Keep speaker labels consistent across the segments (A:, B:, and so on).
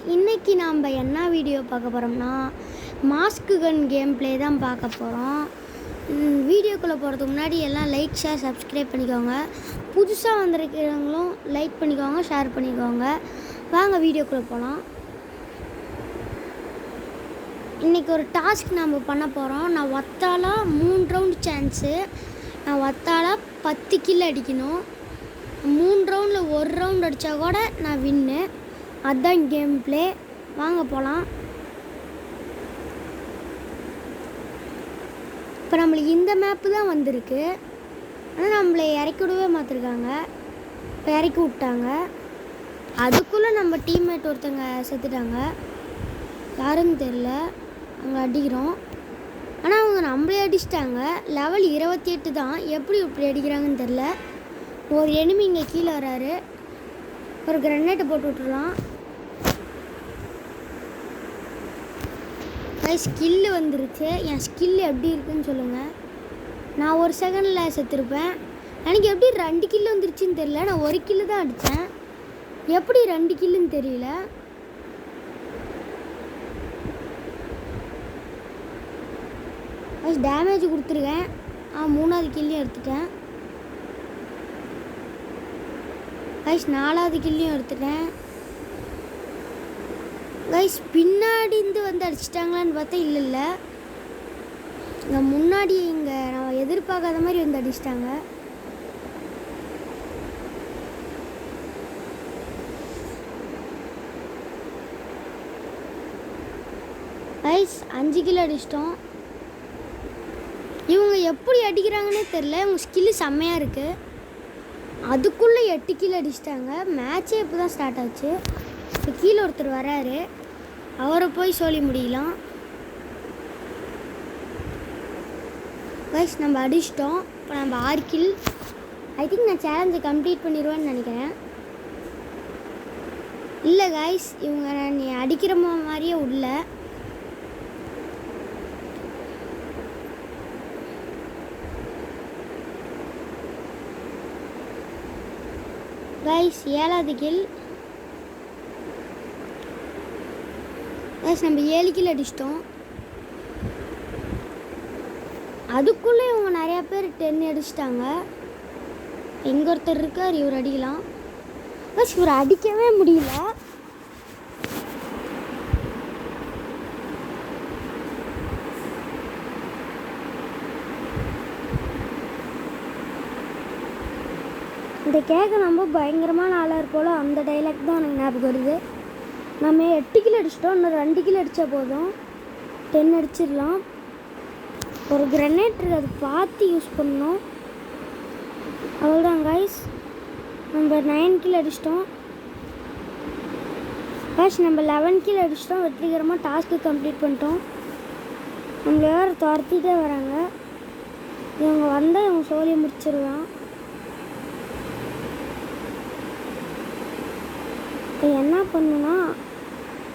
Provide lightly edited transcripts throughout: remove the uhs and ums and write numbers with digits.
A: இன்றைக்கி நாம் என்ன வீடியோ பார்க்க போகிறோம்னா மாஸ்க் கன் கேம் ப்ளே தான் பார்க்க போகிறோம். வீடியோக்குள்ளே போகிறதுக்கு முன்னாடி எல்லாம் லைக் ஷேர் சப்ஸ்கிரைப் பண்ணிக்கோங்க. புதுசாக வந்திருக்கிறவங்களும் லைக் பண்ணிக்கோங்க, ஷேர் பண்ணிக்கோங்க. வாங்க வீடியோக்குள்ளே போகலாம். இன்றைக்கி ஒரு டாஸ்க் நம்ம பண்ண போகிறோம். நான் ஒத்தாலா 3 ரவுண்டு சான்ஸு. நான் ஒத்தாலா 10 கில் அடிக்கணும். 3 ரவுண்டில் 1 ரவுண்ட் அடித்தா கூட நான் வின்னு. அதுதான் கேம் ப்ளே. வாங்க போகலாம். இப்போ நம்மளுக்கு இந்த மேப்பு தான் வந்திருக்கு. ஆனால் நம்மளை இறக்கி விடவே மாற்றிருக்காங்க. இப்போ இறக்கி விட்டாங்க. அதுக்குள்ளே நம்ம டீம்மேட் ஒருத்தங்க செத்துட்டாங்க. யாருன்னு தெரில. அவங்க அடிக்கிறோம். ஆனால் அவங்க நம்மளே அடிச்சிட்டாங்க. லெவல் 28 தான். எப்படி இப்படி அடிக்கிறாங்கன்னு தெரில. ஒரு எனிமி இங்கே கீழே வராரு. ஒரு கிரனேட்டை போட்டு விட்டுடலாம். ஸ்கில்லு வந்துருச்சு. என் ஸ்கில்லு எப்படி இருக்குன்னு சொல்லுங்கள். நான் ஒரு செகண்டில் செத்துருப்பேன். எனக்கு எப்படி 2 கில்லு வந்துருச்சுன்னு தெரியல. நான் 1 கில்லு தான் அடித்தேன். எப்படி 2 கில்லுன்னு தெரியல. டேமேஜ் கொடுத்துருக்கேன். 3வது கில்லையும் எடுத்துட்டேன். 4வது கில்லையும் எடுத்துட்டேன். பின்னாடி இருந்து வந்து அடிச்சிட்டாங்களான்னு பார்த்தா இல்லை. இங்கே முன்னாடி இங்கே நான் எதிர்பார்க்காத மாதிரி வந்து அடிச்சிட்டாங்க. கைஸ் 5 கிலோ அடிச்சிட்டோம். இவங்க எப்படி அடிக்கிறாங்கன்னே தெரில. இவங்க ஸ்கில்லு செம்மையாக இருக்குது. அதுக்குள்ளே 8 கிலோ அடிச்சிட்டாங்க. மேட்சே இப்போ தான் ஸ்டார்ட் ஆச்சு. இப்போ கீழே ஒருத்தர் வராரு. அவரை போய் சொல்லி முடியலாம். கைஸ் நம்ம அடிச்சிட்டோம். இப்போ நம்ம 6 கில். ஐ திங்க் நான் சேலஞ்சை கம்ப்ளீட் பண்ணிடுவேன்னு நினைக்கிறேன். இல்லை கைஸ், இவங்க நீ அடிக்கிற மாதிரியே உள்ள. கைஸ் 7வது கில். கைஸ் நம்ம 7 கில் அடிச்சிட்டோம். அதுக்குள்ளே இவங்க நிறையா பேர் 10 அடிச்சிட்டாங்க. எங்கே ஒருத்தர் இருக்கார், இவர் அடிக்கலாம். கைஸ் இவர் அடிக்கவே முடியல. இந்த கேட்க நம்ம பயங்கரமான ஆளாக இருப்போல, அந்த டைலாக் தான் எனக்கு ஞாபகம் வருது. நம்ம 8 கிலோ அடிச்சிட்டோம். இன்னும் 2 கிலோ அடித்தா போதும் 10 அடிச்சிடலாம். ஒரு கிரனேட் அது பார்த்து யூஸ் பண்ணணும். அவ்வளோதான் கைஸ். நம்ம 9 கிலோ அடிச்சிட்டோம். கைஸ் நம்ம 11 கிலோ அடிச்சிட்டோம். வெற்றிகரமாக டாஸ்க்கு கம்ப்ளீட் பண்ணிட்டோம். நம்மள வேறு துரத்திட்டே வராங்க. இவங்க வந்தால் இவங்க சோழியை முடிச்சிடுவான். இப்போ என்ன பண்ணுன்னா,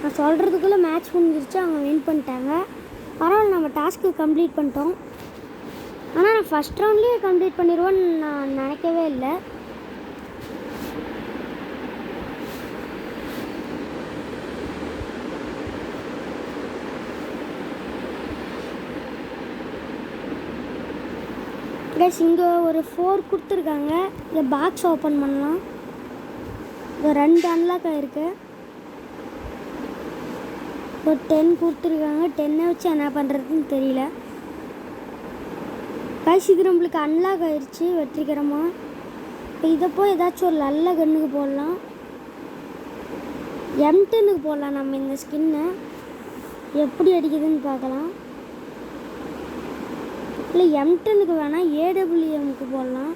A: நான் சொல்கிறதுக்குள்ளே மேட்ச் முடிஞ்சிருச்சு. அவங்க வின் பண்ணிட்டாங்க. பரவாயில்ல, நம்ம டாஸ்க்கு கம்ப்ளீட் பண்ணிட்டோம். ஆனால் நான் ஃபஸ்ட் ரவுண்ட்லேயே கம்ப்ளீட் பண்ணிடுவேன்னு நான் நினைக்கவே இல்லை. கைஸ் இங்கே ஒரு 4 கொடுத்துருக்காங்க. இதை பாக்ஸ் ஓப்பன் பண்ணலாம். இப்போ 2 அன்லாக் ஆகிருக்கு. ஒரு 10 கொடுத்துருக்காங்க. 10 வச்சு என்ன பண்ணுறதுன்னு தெரியல. கைஸ் இது நம்மளுக்கு அன்லாக் ஆகிடுச்சு வெற்றிகரமாக. இப்போ இதை போய் ஏதாச்சும் ஒரு நல்ல கன்னுக்கு போடலாம். M10க்கு போடலாம். நம்ம இந்த ஸ்கின்னை எப்படி அடிக்குதுன்னு பார்க்கலாம். இல்லை M10க்கு வேணால் AWMக்கு போடலாம்.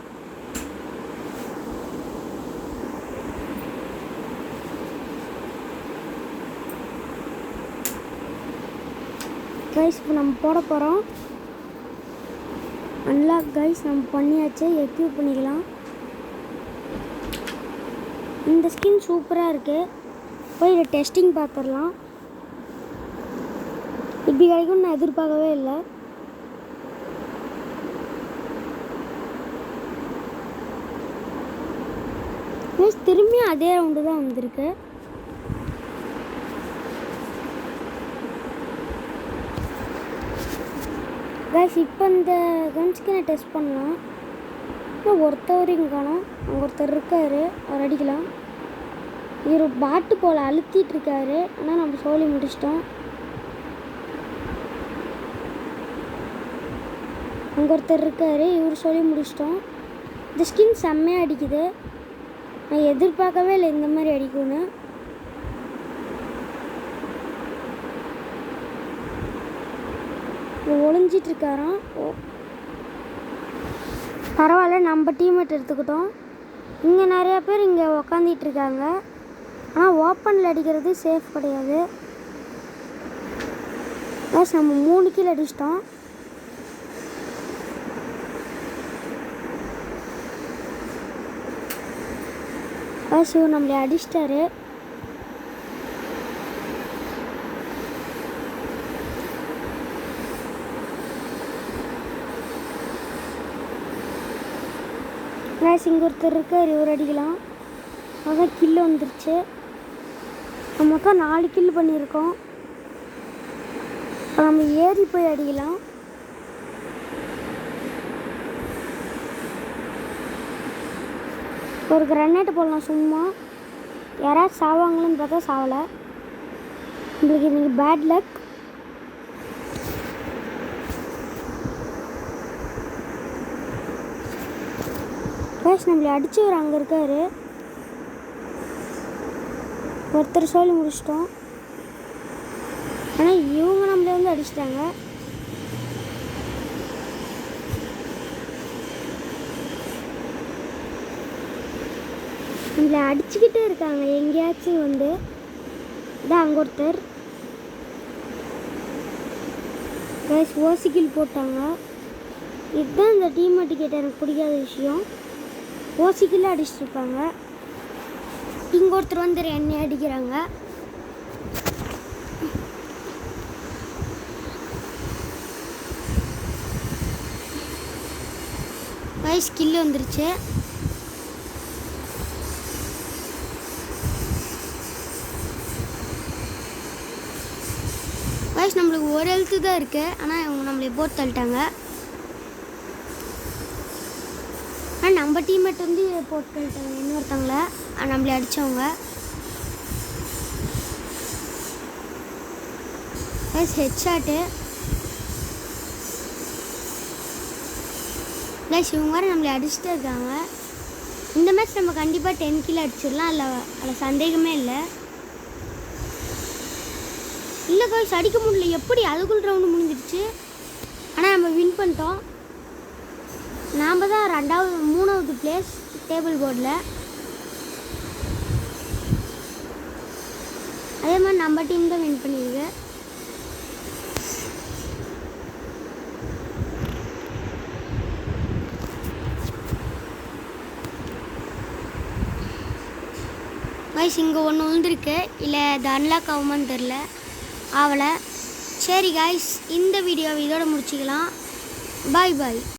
A: கைஸ் இப்போ நம்ம போட போகிறோம். அன்லாக் கைஸ் நம்ம பண்ணியாச்சு. எக்யூப் பண்ணிக்கலாம். இந்த ஸ்கின் சூப்பராக இருக்குது. போய் இதை டெஸ்டிங் பார்த்துடலாம். இப்படி கிடைக்கும்னு நான் எதிர்பார்க்கவே இல்லை. கைஸ் திரும்பியும் அதே ரவுண்டு தான் வந்திருக்கு. கைஸ் இப்போ இந்த கன்ஸ்கினை டெஸ்ட் பண்ணலாம். இன்னும் ஒருத்தவர் இங்கே காணோம். அங்கே ஒருத்தர் இருக்கார், அவர் அடிக்கலாம். இவர் பாட்டு போல் அழுத்திட்டு இருக்காரு. ஆனால் நம்ம சொல்லி முடிச்சிட்டோம். அங்கே ஒருத்தர் இருக்கார், இவர் சொல்லி முடிச்சிட்டோம். இந்த ஸ்கின் செம்மையாக அடிக்குது. நான் எதிர்பார்க்கவே இல்லை இந்த மாதிரி அடிக்கும்னு. ஒளிஞ்சிட்டு இருக்காராம். பரவாயில்ல, நம்ம டீம்மேட் எடுத்துக்கிட்டோம். இங்கே நிறையா பேர் இங்கே உக்காந்துட்டு இருக்காங்க. ஆனால் ஓப்பனில் அடிக்கிறது சேஃப் கிடையாது. ப்ளஸ் நம்ம 3 கீழே அடிச்சிட்டோம். ப்ளஸ் இவர் நம்மளை அடிச்சிட்டாரு. ப்ளஸ் இங்கே ஒருத்தர் இருக்கார், இவர் அடிக்கலாம். அதான் கில்லு வந்துருச்சு. நம்ம மொத்தம் 4 கில்லு பண்ணியிருக்கோம். நம்ம ஏறி போய் அடிக்கலாம். ஒரு கிரனேட் போடலாம் சும்மா. யாராவது சாவாங்கன்னு பார்த்தா சாவலை. உங்களுக்கு இன்னைக்கு பேட் லக். ப்ளஸ் நம்மளை அடிச்சவர் அங்கே இருக்கார். ஒருத்தர் சொல்லி முடிச்சிட்டோம். ஆனால் இவங்க நம்மளே வந்து அடிச்சிட்டாங்க. நம்மளை அடிச்சுக்கிட்டே இருக்காங்க எங்கேயாச்சும் வந்து. இதான் அங்கே ஒருத்தர் ஓசிக்கில் போட்டாங்க. இதுதான் இந்த டீம்மேட்டு கேட்ட எனக்கு பிடிக்காத விஷயம். ஓசிக்கில் அடிச்சிட்ருப்பாங்க. இங்கே ஒருத்தர் வந்து எண்ணெய் அடிக்கிறாங்க. ஸ்கில் வந்துருச்சு. நம்மளுக்கு ஒரு ஹெல்த்து தான் இருக்குது. ஆனால் இவங்க நம்மளை போட்டு தள்ளிட்டாங்க. ஆனால் நம்ம டீம்மேட் வந்து போட்டு தள்ளிட்டாங்க இன்னொருத்தவங்கள, நம்மளை அடித்தவங்க. ஹெட்ஷாட்டு. ப்ளஸ் இவங்க வேறு நம்மளை அடிச்சுட்டே இருக்காங்க. இந்த மேட்ச் நம்ம கண்டிப்பாக 10 கிலோ அடிச்சிடலாம். அதில் சந்தேகமே இல்லை. இல்லை கைஸ், அடிக்க முடியல. எப்படி அதுக்குள்ள ரவுண்டு முடிஞ்சிடுச்சு. ஆனால் நம்ம வின் பண்ணிட்டோம். நாம் தான் 3வது பிளேஸ் டேபிள் போர்டில். அதே மாதிரி நம்ம டீம் தான் வின் பண்ணியிருக்கு. கைஸ் இங்கே ஒன்று விழுந்துருக்கு. இல்லை இது அன்லாக் ஆகுமான்னு தெரில. ஆவலை. சரி கைஸ், இந்த வீடியோவை இதோட முடிச்சிக்கலாம். பாய் பாய்.